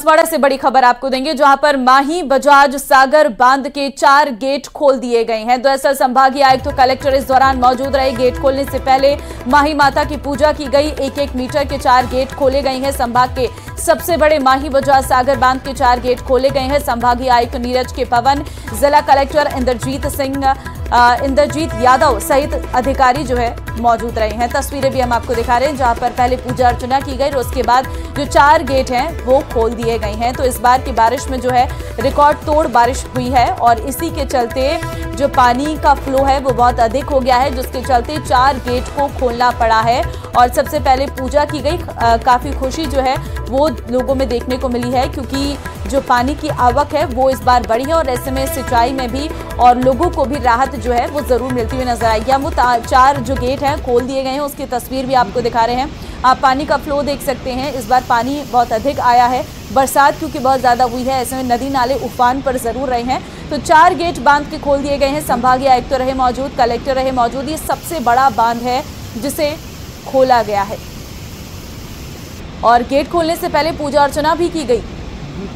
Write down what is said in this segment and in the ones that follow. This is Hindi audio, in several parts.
बांसवाड़ा से बड़ी खबर आपको देंगे, जहां पर माही बजाज सागर बांध के 4 गेट खोल दिए गए हैं। दरअसल संभागीय आयुक्त तो कलेक्टर इस दौरान मौजूद रहे। गेट खोलने से पहले माही माता की पूजा की गई। 1-1 मीटर के 4 गेट खोले गए हैं। संभाग के सबसे बड़े माही बजाज सागर बांध के 4 गेट खोले गए हैं। संभागीय आयुक्त नीरज के पवन, जिला कलेक्टर इंद्रजीत यादव सहित अधिकारी जो है मौजूद रहे हैं। तस्वीरें भी हम आपको दिखा रहे हैं, जहां पर पहले पूजा अर्चना की गई और उसके बाद जो 4 गेट हैं वो खोल दिए गए हैं। तो इस बार की बारिश में जो है रिकॉर्ड तोड़ बारिश हुई है और इसी के चलते जो पानी का फ्लो है वो बहुत अधिक हो गया है, जिसके चलते 4 गेट को खोलना पड़ा है। और सबसे पहले पूजा की गई। काफी खुशी जो है वो लोगों में देखने को मिली है, क्योंकि जो पानी की आवक है वो इस बार बढ़ी है और ऐसे में सिंचाई में भी और लोगों को भी राहत जो है वो जरूर मिलती हुई नजर आएगी। हम 4 जो गेट हैं खोल दिए गए हैं, उसकी तस्वीर भी आपको दिखा रहे हैं। आप पानी का फ्लो देख सकते हैं। इस बार पानी बहुत अधिक आया है। बरसात क्योंकि बहुत ज्यादा हुई है, ऐसे में नदी नाले उफान पर जरूर रहे हैं। तो 4 गेट बांध के खोल दिए गए हैं। संभागीय आयुक्त तो रहे मौजूद, कलेक्टर रहे मौजूद। ये सबसे बड़ा बांध है जिसे खोला गया है और गेट खोलने से पहले पूजा अर्चना भी की गई।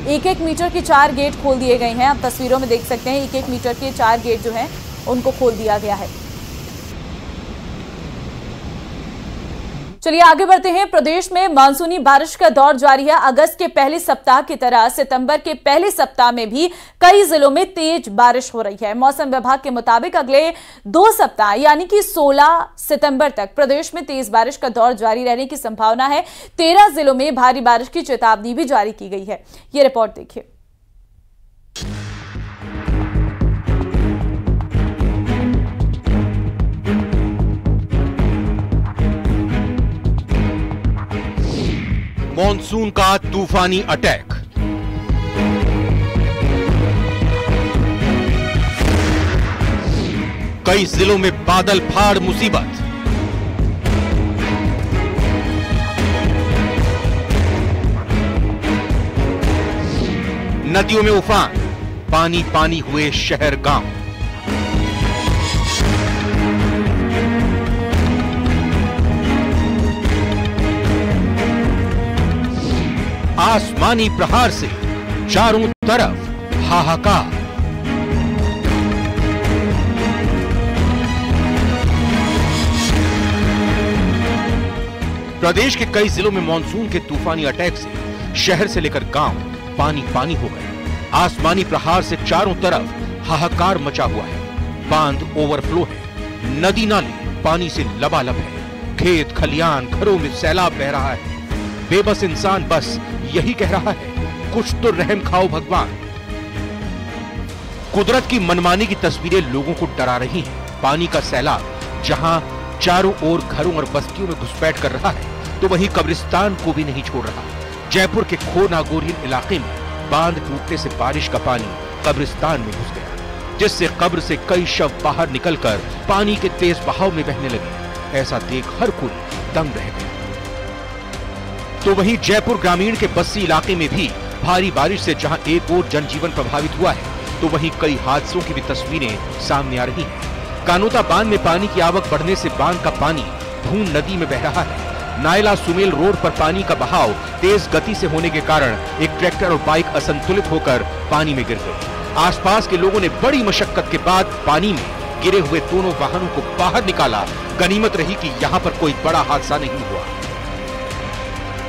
1-1 मीटर के 4 गेट खोल दिए गए हैं। आप तस्वीरों में देख सकते हैं 1-1 मीटर के 4 गेट जो हैं उनको खोल दिया गया है। चलिए आगे बढ़ते हैं। प्रदेश में मानसूनी बारिश का दौर जारी है। अगस्त के पहले सप्ताह की तरह सितंबर के पहले सप्ताह में भी कई जिलों में तेज बारिश हो रही है। मौसम विभाग के मुताबिक अगले 2 सप्ताह यानी कि 16 सितंबर तक प्रदेश में तेज बारिश का दौर जारी रहने की संभावना है। 13 जिलों में भारी बारिश की चेतावनी भी जारी की गई है। ये रिपोर्ट देखिए। मॉनसून का तूफानी अटैक। कई जिलों में बादल फाड़ मुसीबत। नदियों में उफान, पानी पानी हुए शहर गांव। आसमानी प्रहार से चारों तरफ हाहाकार। प्रदेश के कई जिलों में मानसून के तूफानी अटैक से शहर से लेकर गांव पानी पानी हो गए। आसमानी प्रहार से चारों तरफ हाहाकार मचा हुआ है। बांध ओवरफ्लो है, नदी नाले पानी से लबालब है। खेत खलियान घरों में सैलाब बह रहा है। बेबस इंसान बस यही कह रहा है, कुछ तो रहम खाओ भगवान। कुदरत की मनमानी की तस्वीरें लोगों को डरा रही हैं। पानी का सैलाब जहां चारों ओर घरों और बस्तियों में घुसपैठ कर रहा है, तो वहीं कब्रिस्तान को भी नहीं छोड़ रहा। जयपुर के खो नागोरियन इलाके में बांध टूटने से बारिश का पानी कब्रिस्तान में घुस गया, जिससे कब्र से कई शव बाहर निकलकर पानी के तेज बहाव में बहने लगे। ऐसा देख हर कोई दंग रह गया। तो वहीं जयपुर ग्रामीण के बस्सी इलाके में भी भारी बारिश से जहां एक ओर जनजीवन प्रभावित हुआ है, तो वहीं कई हादसों की भी तस्वीरें सामने आ रही हैं। कानोता बांध में पानी की आवक बढ़ने से बांध का पानी धून नदी में बह रहा है। नायला सुमेल रोड पर पानी का बहाव तेज गति से होने के कारण एक ट्रैक्टर और बाइक असंतुलित होकर पानी में गिर गई। आसपास के लोगों ने बड़ी मशक्कत के बाद पानी में गिरे हुए दोनों वाहनों को बाहर निकाला। गनीमत रही कि यहाँ पर कोई बड़ा हादसा नहीं हुआ।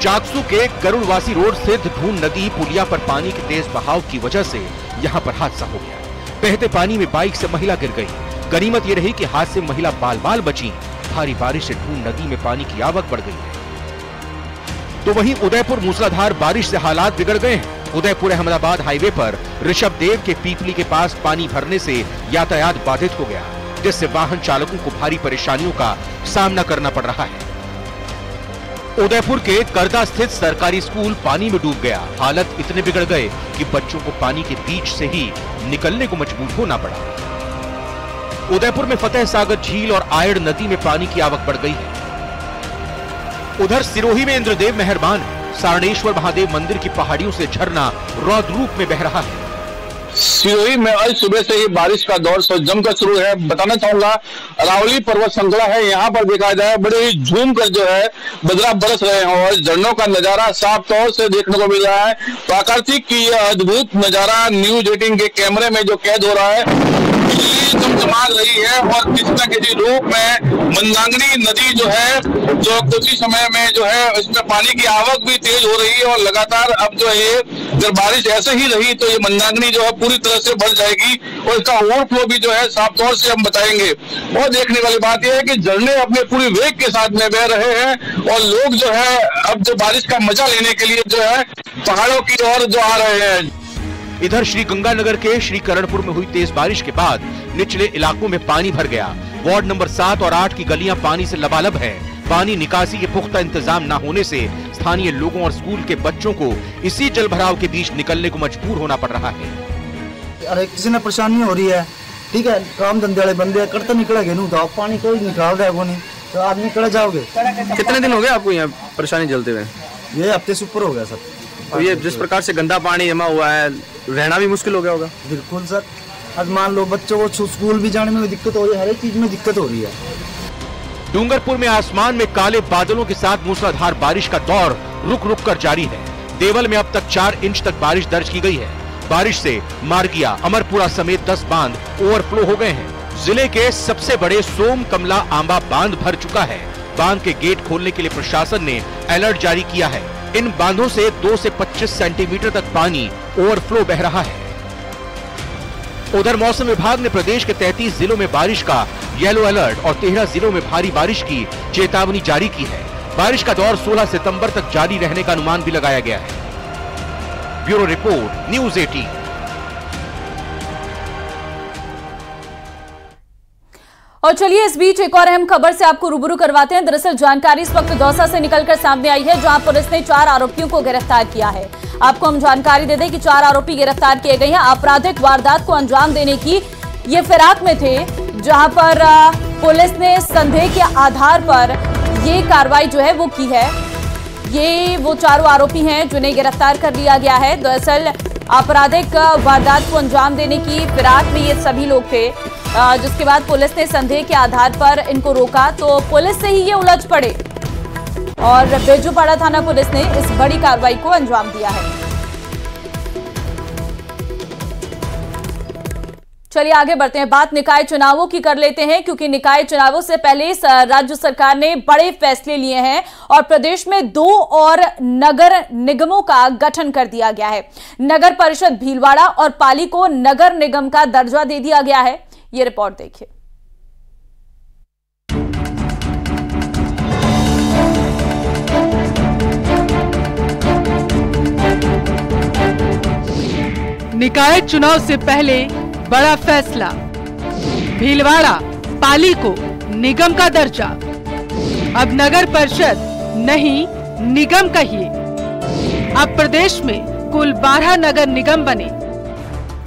चाकसू के गरुड़वासी रोड स्थित धून नदी पुलिया पर पानी के तेज बहाव की वजह से यहाँ पर हादसा हो गया। बहते पानी में बाइक से महिला गिर गई। गनीमत ये रही कि हादसे से महिला बाल बाल बची। भारी बारिश से धून नदी में पानी की आवक बढ़ गई है। तो वहीं उदयपुर मूसलाधार बारिश से हालात बिगड़ गए हैं। उदयपुर अहमदाबाद हाईवे पर ऋषभदेव के पीपली के पास पानी भरने से यातायात बाधित हो गया, जिससे वाहन चालकों को भारी परेशानियों का सामना करना पड़ रहा है। उदयपुर के करदा स्थित सरकारी स्कूल पानी में डूब गया। हालत इतने बिगड़ गए कि बच्चों को पानी के बीच से ही निकलने को मजबूर होना पड़ा। उदयपुर में फतेह सागर झील और आयड़ नदी में पानी की आवक बढ़ गई है। उधर सिरोही में इंद्रदेव मेहरबान है। सारणेश्वर महादेव मंदिर की पहाड़ियों से झरना रौद्र रूप में बह रहा है। सिरोही में आज सुबह से ही बारिश का दौर जमकर शुरू है। बताना चाहूंगा अरावली पर्वत श्रृंखला है, यहाँ पर देखा जाए बड़े ही झूम कर जो है बदरा बरस रहे हैं और झरनों का नजारा साफ तौर से देखने को मिल रहा है। प्राकृतिक की यह अद्भुत नजारा न्यूज 18 के कैमरे में जो कैद हो रहा है। बिजली चमचमा रही है और किसी न किसी रूप में मंदाकिनी नदी जो है जो कुछ ही समय में जो है इसमें पानी की आवक भी तेज हो रही है और लगातार अब जो है अगर बारिश ऐसे ही रही तो ये मंदाकिनी जो है पूरी तरह से बढ़ जाएगी और इसका ओवरफ्लो भी जो है साफ तौर से हम बताएंगे। और देखने वाली बात यह है कि झरने अपने पूरी वेग के साथ में बह रहे हैं और लोग जो है अब जो बारिश का मजा लेने के लिए जो है पहाड़ों की ओर जो आ रहे हैं। इधर श्री गंगानगर के श्री करणपुर में हुई तेज बारिश के बाद निचले इलाकों में पानी भर गया। वार्ड नंबर 7 और 8 की गलियां पानी से लबालब हैं। पानी निकासी के पुख्ता इंतजाम न होने से स्थानीय लोगों और स्कूल के बच्चों को इसी जल भराव के बीच निकलने को मजबूर होना पड़ रहा है। अरे किसी ने परेशानी हो रही है, ठीक है, काम धंधे वाले बंदे करते निकलेंगे नहीं तो पानी कोई निकाल रहा है नहीं तो आप निकल जाओगे। कितने दिन हो गए आपको यहाँ परेशानी झेलते हुए? ये हफ्ते से ऊपर हो गया सर। तो ये जिस प्रकार से गंदा पानी जमा हुआ है रहना भी मुश्किल हो गया होगा। बिल्कुल सर, आज मान लो बच्चों को स्कूल भी जाने में दिक्कत हो रही है, हर एक चीज में दिक्कत हो रही है। डूंगरपुर में आसमान में काले बादलों के साथ मूसलाधार बारिश का दौर रुक रुक कर जारी है। देवल में अब तक 4 इंच तक बारिश दर्ज की गई है। बारिश से मारगिया, अमरपुरा समेत 10 बांध ओवरफ्लो हो गए हैं। जिले के सबसे बड़े सोम कमला आंबा बांध भर चुका है। बांध के गेट खोलने के लिए प्रशासन ने अलर्ट जारी किया है। इन बांधों से 2 से 25 सेंटीमीटर तक पानी ओवरफ्लो बह रहा है। उधर मौसम विभाग ने प्रदेश के 33 जिलों में बारिश का येलो अलर्ट और 13 जिलों में भारी बारिश की चेतावनी जारी की है। बारिश का दौर 16 सितंबर तक जारी रहने का अनुमान भी लगाया गया है। Bureau report, news 18। और चलिए इस बीच एक और अहम खबर से आपको रूबरू करवाते हैं। दरअसल जानकारी इस वक्त दौसा से निकलकर सामने आई है, जहां पुलिस ने 4 आरोपियों को गिरफ्तार किया है। आपको हम जानकारी दे दें कि 4 आरोपी गिरफ्तार किए गए हैं। आपराधिक वारदात को अंजाम देने की ये फिराक में थे, जहां पर पुलिस ने संदेह के आधार पर ये कार्रवाई जो है वो की है। ये वो 4 आरोपी हैं जिन्हें गिरफ्तार कर लिया गया है। दरअसल आपराधिक वारदात को अंजाम देने की फिराक में ये सभी लोग थे, जिसके बाद पुलिस ने संदेह के आधार पर इनको रोका तो पुलिस से ही ये उलझ पड़े और बेजूपाड़ा थाना पुलिस ने इस बड़ी कार्रवाई को अंजाम दिया है। चलिए आगे बढ़ते हैं, बात निकाय चुनावों की कर लेते हैं, क्योंकि निकाय चुनावों से पहले राज्य सरकार ने बड़े फैसले लिए हैं और प्रदेश में 2 और नगर निगमों का गठन कर दिया गया है। नगर परिषद भीलवाड़ा और पाली को नगर निगम का दर्जा दे दिया गया है। ये रिपोर्ट देखिए। निकाय चुनाव से पहले बड़ा फैसला, भीलवाड़ा पाली को निगम का दर्जा। अब नगर परिषद नहीं निगम कहिए। अब प्रदेश में कुल 12 नगर निगम बने।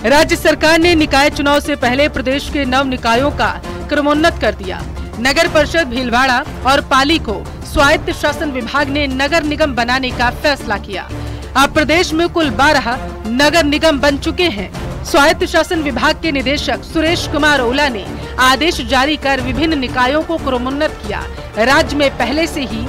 राज्य सरकार ने निकाय चुनाव से पहले प्रदेश के 9 निकायों का क्रमोन्नत कर दिया। नगर परिषद भीलवाड़ा और पाली को स्वायत्त शासन विभाग ने नगर निगम बनाने का फैसला किया। अब प्रदेश में कुल 12 नगर निगम बन चुके हैं। स्वायत्त शासन विभाग के निदेशक सुरेश कुमार ओला ने आदेश जारी कर विभिन्न निकायों को क्रमोन्नत किया। राज्य में पहले से ही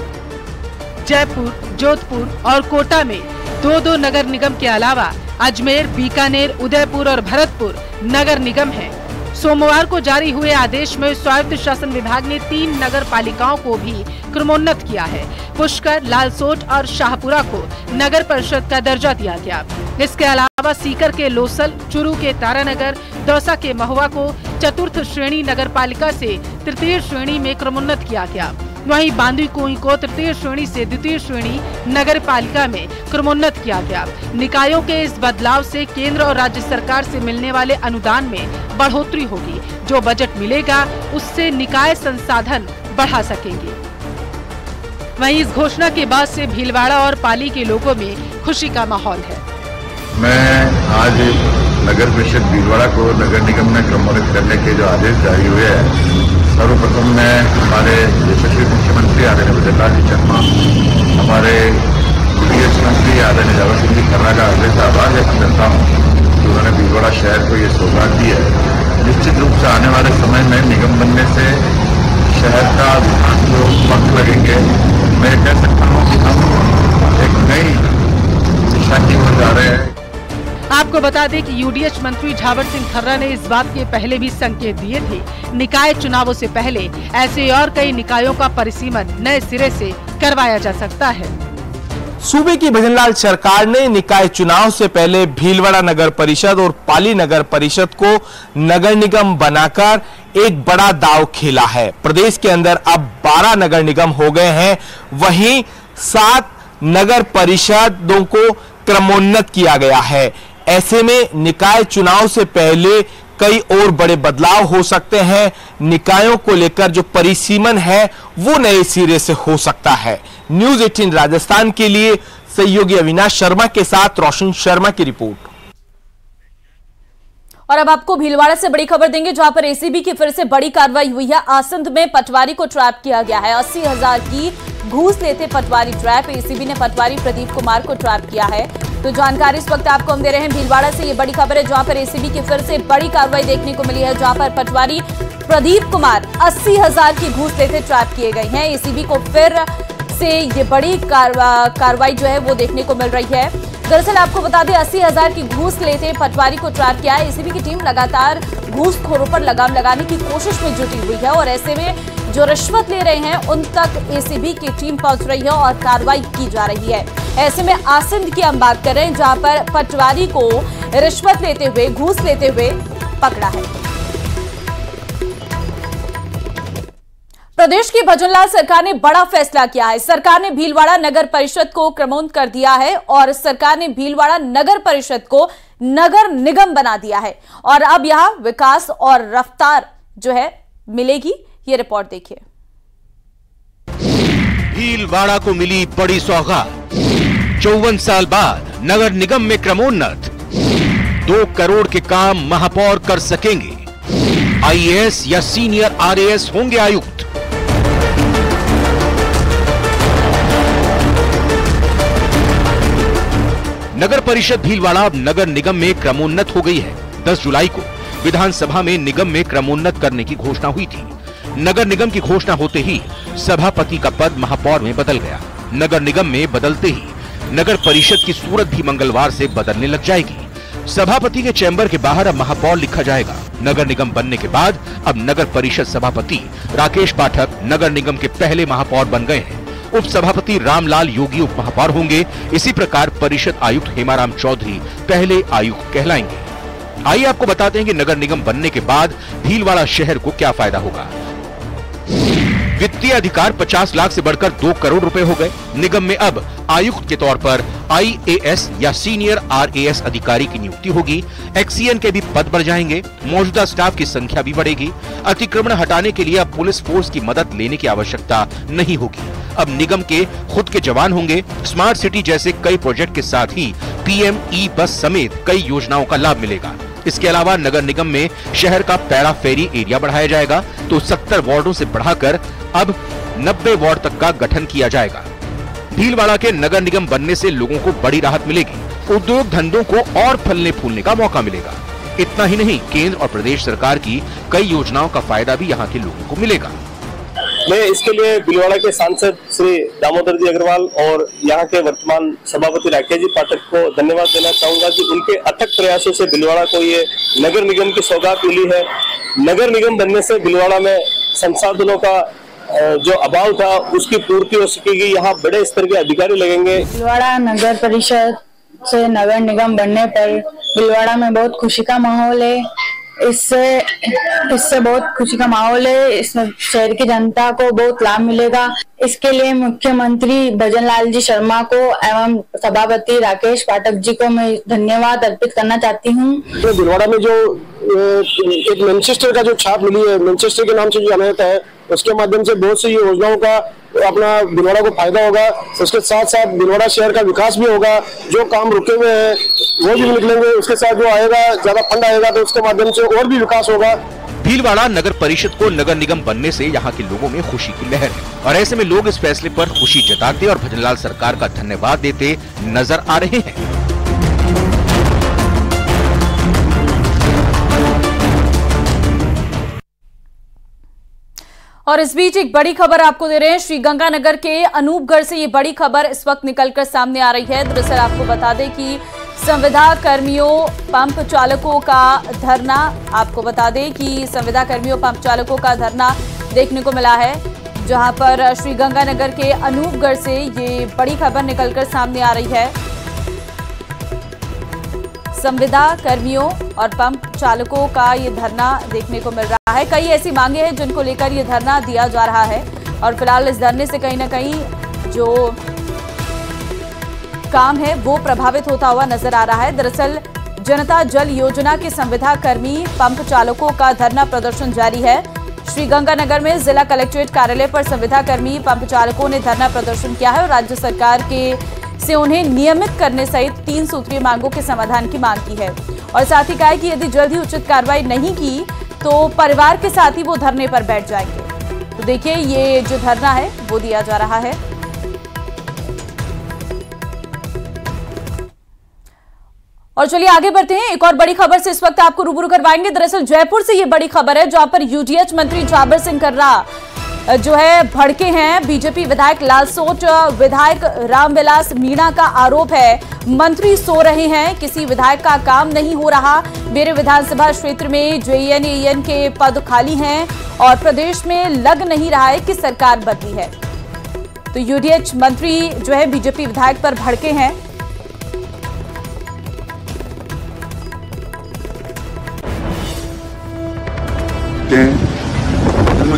जयपुर, जोधपुर और कोटा में 2-2 नगर निगम के अलावा अजमेर, बीकानेर, उदयपुर और भरतपुर नगर निगम है। सोमवार को जारी हुए आदेश में स्वायत्त शासन विभाग ने 3 नगर पालिकाओं को भी क्रमोन्नत किया है। पुष्कर, लालसोट और शाहपुरा को नगर परिषद का दर्जा दिया गया। इसके अलावा सीकर के लोसल, चुरू के तारानगर, दौसा के महुआ को चतुर्थ श्रेणी नगर पालिका से तृतीय श्रेणी में क्रमोन्नत किया गया। वहीं बांदीकुई को तृतीय श्रेणी से द्वितीय श्रेणी नगर पालिका में क्रमोन्नत किया गया। निकायों के इस बदलाव से केंद्र और राज्य सरकार से मिलने वाले अनुदान में बढ़ोतरी होगी। जो बजट मिलेगा उससे निकाय संसाधन बढ़ा सकेंगे। वहीं इस घोषणा के बाद से भीलवाड़ा और पाली के लोगों में खुशी का माहौल है। मैं आज नगर परिषद भीलवाड़ा को नगर निगम में क्रमोन्नत करने के जो आदेश जारी हुए हैं, सर्वप्रथम मैं हमारे यशस्वी मुख्यमंत्री आदरणीय बद्रीलाल जी शर्मा, हमारे गृह मंत्री आदरणीय जावड़ सिंह जी खन्ना का हृदय से आभार व्यक्त करता हूँ। उन्होंने भीलवाड़ा शहर नए निगम बनने से शहर का विकास को वक्त लगेंगे। मैं कह सकता हूँ कि हम एक नई दिशा की ओर जा रहे हैं। आपको बता दें कि यूडीएच मंत्री झावर सिंह खर्रा ने इस बात के पहले भी संकेत दिए थे, निकाय चुनावों से पहले ऐसे और कई निकायों का परिसीमन नए सिरे से करवाया जा सकता है। सूबे की भजनलाल सरकार ने निकाय चुनाव से पहले भीलवाड़ा नगर परिषद और पाली नगर परिषद को नगर निगम बनाकर एक बड़ा दांव खेला है। प्रदेश के अंदर अब 12 नगर निगम हो गए हैं, वहीं 7 नगर परिषदों को क्रमोन्नत किया गया है। ऐसे में निकाय चुनाव से पहले कई और बड़े बदलाव हो सकते हैं। निकायों को लेकर जो परिसीमन है वो नए सिरे से हो सकता है। न्यूज़ 18 राजस्थान के लिए सहयोगी अविनाश शर्मा के साथ रोशन शर्मा की रिपोर्ट। और अब आपको भीलवाड़ा से बड़ी खबर देंगे, जहां पर एसीबी की फिर से बड़ी कार्रवाई हुई है। आसंद में पटवारी को ट्रैप किया गया है। 80,000 की घूस लेते पटवारी ट्रैप। एसीबी ने पटवारी प्रदीप कुमार को ट्रैप किया है। तो जानकारी इस वक्त आपको हम दे रहे हैं भीलवाड़ा से। ये बड़ी खबर है, जहां पर एसीबी की फिर से बड़ी कार्रवाई देखने को मिली है, जहां पर पटवारी प्रदीप कुमार 80,000 की घूस लेते ट्रैप किए गए हैं। एसीबी को फिर से ये बड़ी कार्रवाई जो है वो देखने को मिल रही है। दरअसल आपको बता दें, 80,000 की घूस लेते पटवारी को ट्रैप किया है। एसीबी की टीम लगातार घूसखोरों पर लगाम लगाने की कोशिश में जुटी हुई है और ऐसे में जो रिश्वत ले रहे हैं उन तक एसीबी की टीम पहुंच रही है और कार्रवाई की जा रही है। ऐसे में आसंद की हम बात कर रहे हैं, जहां पर पटवारी को रिश्वत लेते हुए, घूस लेते हुए पकड़ा है। प्रदेश की भजनलाल सरकार ने बड़ा फैसला किया है। सरकार ने भीलवाड़ा नगर परिषद को क्रमोन्नत कर दिया है और सरकार ने भीलवाड़ा नगर परिषद को नगर निगम बना दिया है और अब यहां विकास और रफ्तार जो है मिलेगी। ये रिपोर्ट देखिए। भीलवाड़ा को मिली बड़ी सौगात। 54 साल बाद नगर निगम में क्रमोन्नत। 2 करोड़ के काम महापौर कर सकेंगे। आईएएस या सीनियर आरएएस होंगे आयुक्त। नगर परिषद भीलवाड़ा अब नगर निगम में क्रमोन्नत हो गई है। 10 जुलाई को विधानसभा में निगम में क्रमोन्नत करने की घोषणा हुई थी। नगर निगम की घोषणा होते ही सभापति का पद महापौर में बदल गया। नगर निगम में बदलते ही नगर परिषद की सूरत भी मंगलवार से बदलने लग जाएगी। सभापति के चैम्बर के बाहर अब महापौर लिखा जाएगा। नगर निगम बनने के बाद अब नगर परिषद सभापति राकेश पाठक नगर निगम के पहले महापौर बन गए हैं। उप सभापति रामलाल योगी उप महापौर होंगे। इसी प्रकार परिषद आयुक्त हेमाराम चौधरी पहले आयुक्त कहलाएंगे। आइए आपको बताते हैं कि नगर निगम बनने के बाद भीलवाड़ा शहर को क्या फायदा होगा। वित्तीय अधिकार 50 लाख से बढ़कर 2 करोड़ रुपए हो गए। निगम में अब आयुक्त के तौर पर आईएएस या सीनियर आरएएस अधिकारी की नियुक्ति होगी। एक्सीएन के भी पद बढ़ जाएंगे। मौजूदा स्टाफ की संख्या भी बढ़ेगी। अतिक्रमण हटाने के लिए अब पुलिस फोर्स की मदद लेने की आवश्यकता नहीं होगी। अब निगम के खुद के जवान होंगे। स्मार्ट सिटी जैसे कई प्रोजेक्ट के साथ ही पीएम ई बस समेत कई योजनाओं का लाभ मिलेगा। इसके अलावा नगर निगम में शहर का पैरा फेरी एरिया बढ़ाया जाएगा तो 70 वार्डों से बढ़ाकर अब 90 वार्ड तक का गठन किया जाएगा। भीलवाड़ा के नगर निगम बनने से लोगों को बड़ी राहत मिलेगी। उद्योग धंधों को और फलने फूलने का मौका मिलेगा। इतना ही नहीं, केंद्र और प्रदेश सरकार की कई योजनाओं का फायदा भी यहाँ के लोगों को मिलेगा। मैं इसके लिए भीलवाड़ा के सांसद श्री दामोदर जी अग्रवाल और यहाँ के वर्तमान सभापति राकेश जी पाठक को धन्यवाद देना चाहूंगा कि उनके अथक प्रयासों से भीलवाड़ा को ये नगर निगम की सौगात मिली है। नगर निगम बनने से भीलवाड़ा में संसाधनों का जो अभाव था उसकी पूर्ति हो सकेगी। यहाँ बड़े स्तर के अधिकारी लगेंगे। भीलवाड़ा नगर परिषद से नगर निगम बनने पर भीलवाड़ा में बहुत खुशी का माहौल है। इससे बहुत खुशी का माहौल है। इस शहर की जनता को बहुत लाभ मिलेगा। इसके लिए मुख्यमंत्री भजनलाल जी शर्मा को एवं सभापति राकेश पाठक जी को मैं धन्यवाद अर्पित करना चाहती हूँ। तो भीलवाड़ा में जो एक मैनचेस्टर का जो छाप मिली है, मैनचेस्टर के नाम से जो जाना जाता है, उसके माध्यम से बहुत सी योजनाओं का अपना भीलवाड़ा को फायदा होगा। उसके साथ साथ भीलवाड़ा शहर का विकास भी होगा। जो काम रुके हुए हैं वो भी निकलेंगे। उसके साथ जो आएगा, ज्यादा फंड आएगा तो उसके माध्यम से और भी विकास होगा। भीलवाड़ा नगर परिषद को नगर निगम बनने से यहाँ के लोगों में खुशी की लहर है और ऐसे में लोग इस फैसले पर खुशी जताते और भजनलाल सरकार का धन्यवाद देते नजर आ रहे हैं। और इस बीच एक बड़ी खबर आपको दे रहे हैं। श्रीगंगानगर के अनूपगढ़ से ये बड़ी खबर इस वक्त निकलकर सामने आ रही है। दरअसल आपको बता दें कि संविदा कर्मियों पंप चालकों का धरना, आपको बता दें कि संविदा कर्मियों पंप चालकों का धरना देखने को मिला है, जहां पर श्रीगंगानगर के अनूपगढ़ से ये बड़ी खबर निकलकर सामने आ रही है। संविदा कर्मियों और पंप चालकों का ये धरना देखने को मिल रहा है। कई ऐसी मांगे हैं जिनको लेकर ये धरना दिया जा रहा है और फिलहाल इस धरने से कहीं ना कहीं जो काम है वो प्रभावित होता हुआ नजर आ रहा है। दरअसल जनता जल योजना के संविदा कर्मी पंप चालकों का धरना प्रदर्शन जारी है। श्रीगंगानगर में जिला कलेक्ट्रेट कार्यालय पर संविदा कर्मी पंप चालकों ने धरना प्रदर्शन किया है और राज्य सरकार से उन्हें नियमित करने सहित 3 सूत्रीय मांगों के समाधान की मांग की है और साथ ही कहा है कि यदि जल्द ही उचित कार्रवाई नहीं की तो परिवार के साथ ही वो धरने पर बैठ जाएंगे। तो देखिए ये जो धरना है वो दिया जा रहा है। और चलिए आगे बढ़ते हैं, एक और बड़ी खबर से इस वक्त आपको रूबरू करवाएंगे। दरअसल जयपुर से ये बड़ी खबर है जहां पर यूडीएच मंत्री झाबर सिंह कर्रा जो है भड़के हैं। बीजेपी विधायक लालसोट विधायक रामविलास मीणा का आरोप है मंत्री सो रहे हैं, किसी विधायक का काम नहीं हो रहा, मेरे विधानसभा क्षेत्र में जेईएन एईएन के पद खाली हैं और प्रदेश में लग नहीं रहा है कि सरकार बदली है। तो यूडीएच मंत्री जो है बीजेपी विधायक पर भड़के हैं।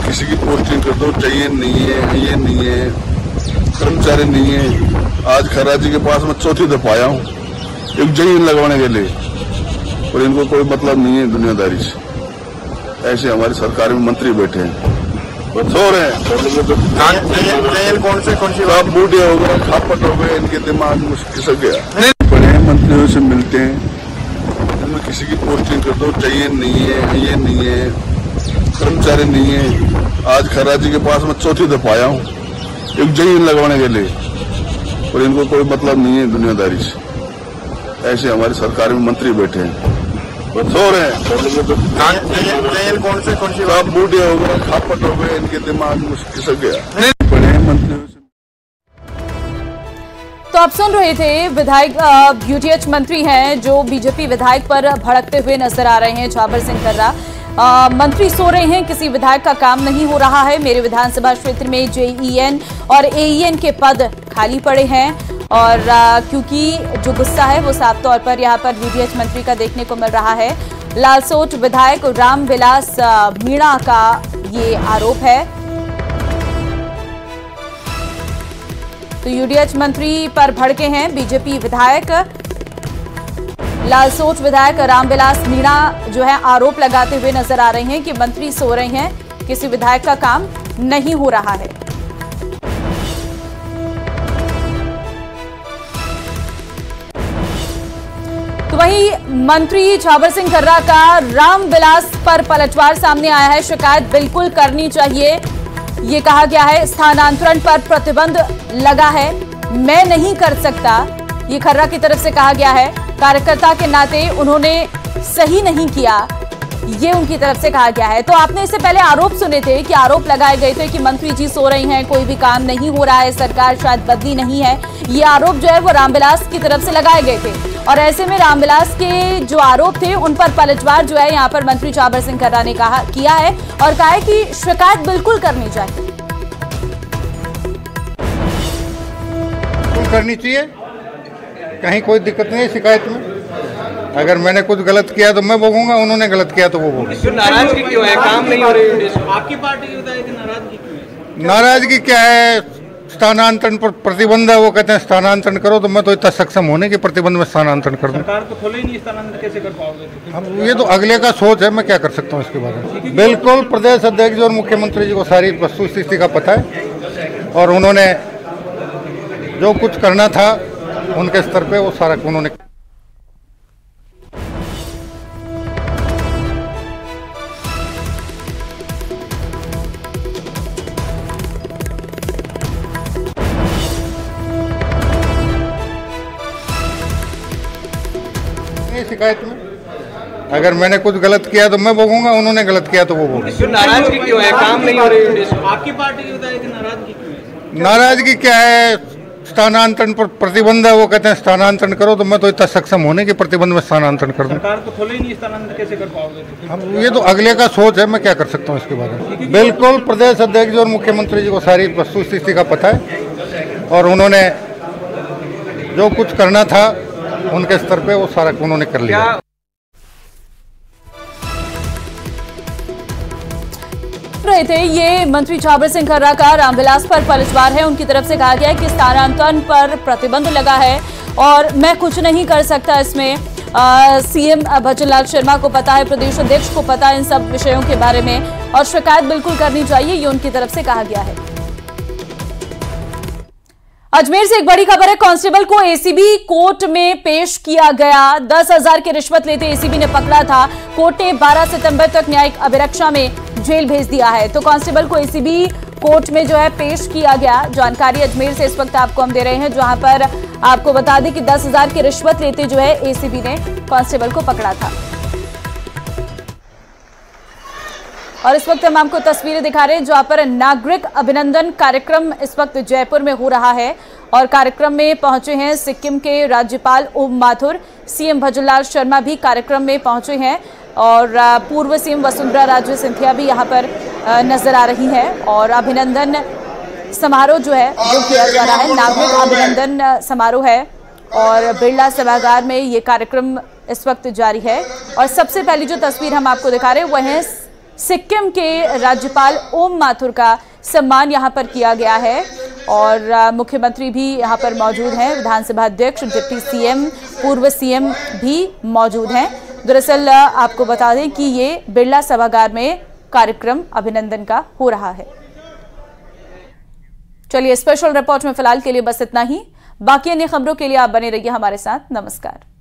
किसी की पोस्टिंग कर दो, चाहिए नहीं है, ये नहीं है, कर्मचारी नहीं है। आज खैरा जी के पास मैं चौथी दफा आया हूँ एक जमीन लगवाने के लिए और इनको कोई मतलब नहीं है दुनियादारी से। ऐसे हमारी सरकार में मंत्री बैठे हैं, सो रहे हैं, कौन सी आप बूढ़े हो गए, खापट हो गए, इनके दिमाग में खिसक गया। बड़े मंत्रियों से मिलते हैं, किसी की पोस्टिंग कर दो, चाहिए नहीं है, ये नहीं है, कर्मचारी नहीं है। आज खैरा जी के पास मैं चौथी दफा आया हूँ एक जमीन लगवाने के लिए और इनको कोई मतलब नहीं है दुनियादारी से। ऐसे हमारी सरकार में मंत्री बैठे हैं, सो रहे हैं, कौन सी आप बूढ़े हो गए, खापट हो गए, इनके दिमाग में खिसक गया। बड़े मंत्रियों से तो आप सुन रहे थे विधायक यूडीएच मंत्री हैं जो बीजेपी विधायक पर भड़कते हुए नजर आ रहे हैं। झाबर सिंह कर्रा मंत्री सो रहे हैं, किसी विधायक का काम नहीं हो रहा है, मेरे विधानसभा क्षेत्र में जेईएन और एईएन के पद खाली पड़े हैं और क्योंकि जो गुस्सा है वो साफ तौर पर यहाँ पर यूडीएच मंत्री का देखने को मिल रहा है। लालसोट विधायक रामविलास मीणा का ये आरोप है। तो यूडीएच मंत्री पर भड़के हैं बीजेपी विधायक लालसोट विधायक रामविलास मीणा जो है आरोप लगाते हुए नजर आ रहे हैं कि मंत्री सो रहे हैं, किसी विधायक का काम नहीं हो रहा है। तो वहीं मंत्री झाबर सिंह कर्रा का रामविलास पर पलटवार सामने आया है। शिकायत बिल्कुल करनी चाहिए, ये कहा गया है। स्थानांतरण पर प्रतिबंध लगा है, मैं नहीं कर सकता, ये कर्रा की तरफ से कहा गया है। कार्यकर्ता के नाते उन्होंने सही नहीं किया, ये उनकी तरफ से कहा गया है। तो आपने इससे पहले आरोप सुने थे कि आरोप लगाए गए थे कि मंत्री जी सो रही हैं, कोई भी काम नहीं हो रहा है, सरकार शायद बदली नहीं है। ये आरोप जो है वो रामविलास की तरफ से लगाए गए थे और ऐसे में रामविलास के जो आरोप थे उन पर पलटवार जो है यहाँ पर मंत्री झाबर सिंह कर्रा ने किया है और कहा है कि शिकायत बिल्कुल करनी चाहिए। करनी चाहिए, कहीं कोई दिक्कत नहीं है शिकायत में। अगर मैंने कुछ गलत किया तो मैं भोगूंगा, उन्होंने गलत किया तो वो भोगेंगे। नाराजगी क्यों है, काम नहीं हो रही? आपकी पार्टी की नाराजगी क्यों है? नाराजगी क्या है, स्थानांतरण पर प्रतिबंध है, वो कहते हैं स्थानांतरण करो, तो मैं तो इतना सक्षम होने के प्रतिबंध में स्थानांतरण कर दूं। सरकार तो खोले ही नहीं, स्थानांतरण कैसे कर पाओगे? अब ये तो अगले का सोच है, मैं क्या कर सकता हूँ इसके बारे में। बिल्कुल प्रदेश अध्यक्ष और मुख्यमंत्री जी को सारी वस्तुस्थिति का पता है और उन्होंने जो कुछ करना था उनके स्तर पे वो सारा उन्होंने। शिकायत में अगर मैंने कुछ गलत किया तो मैं भोगूंगा, उन्होंने गलत किया तो वो भोगेंगे। नाराजगी क्यों है? काम नहीं हो रही? आपकी पार्टी की विधायक नाराजगी क्यों है? नाराजगी क्या है? स्थानांतरण पर प्रतिबंध है, वो कहते हैं स्थानांतरण करो, तो मैं तो इतना सक्षम होने की प्रतिबंध में स्थानांतरण कर दूं। सरकार तो खोले ही नहीं, स्थानांतरण कैसे कर पाओगे? हम ये तो अगले का सोच है, मैं क्या कर सकता हूँ इसके बारे में। बिल्कुल प्रदेश अध्यक्ष और मुख्यमंत्री जी को सारी वस्तुस्थिति का पता है और उन्होंने जो कुछ करना था उनके स्तर पे वो सारा उन्होंने कर लिया। रहे थे ये मंत्री छाबर सिंह खर्रा का रामविलास पर पलटवार है। उनकी तरफ से कहा गया है कि स्थानांतरण पर प्रतिबंध लगा है और मैं कुछ नहीं कर सकता इसमें। सीएम भजनलाल शर्मा को पता है, प्रदेश अध्यक्ष को पता है इन सब विषयों के बारे में और शिकायत बिल्कुल करनी चाहिए, ये उनकी तरफ से कहा गया है। अजमेर से एक बड़ी खबर है। कांस्टेबल को एसीबी कोर्ट में पेश किया गया। 10,000 की रिश्वत लेते एसीबी ने पकड़ा था। कोर्ट ने 12 सितंबर तक न्यायिक अभिरक्षा में जेल भेज दिया है। तो कांस्टेबल को एसीबी कोर्ट में जो है पेश किया गया। जानकारी अजमेर से इस वक्त आपको हम दे रहे हैं, जहां पर आपको बता दें कि 10,000 की रिश्वत लेते जो है एसीबी ने कांस्टेबल को पकड़ा था। और इस वक्त हम आपको तस्वीरें दिखा रहे हैं जहां पर नागरिक अभिनंदन कार्यक्रम इस वक्त जयपुर में हो रहा है और कार्यक्रम में पहुंचे हैं सिक्किम के राज्यपाल ओम माथुर। सीएम भजनलाल शर्मा भी कार्यक्रम में पहुंचे हैं और पूर्व सीएम वसुंधरा राजे सिंधिया भी यहां पर नजर आ रही हैं और अभिनंदन समारोह जो है वो किया जा रहा है। नागरिक अभिनंदन समारोह है और बिरला सभागार में ये कार्यक्रम इस वक्त जारी है। और सबसे पहली जो तस्वीर हम आपको दिखा रहे हैं वह है सिक्किम के राज्यपाल ओम माथुर का सम्मान यहाँ पर किया गया है और मुख्यमंत्री भी यहाँ पर मौजूद हैं, विधानसभा अध्यक्ष, डिप्टी सीएम, पूर्व सीएम भी मौजूद हैं। दरअसल आपको बता दें कि ये बिरला सभागार में कार्यक्रम अभिनंदन का हो रहा है। चलिए, स्पेशल रिपोर्ट में फिलहाल के लिए बस इतना ही। बाकी अन्य खबरों के लिए आप बने रहिए हमारे साथ। नमस्कार।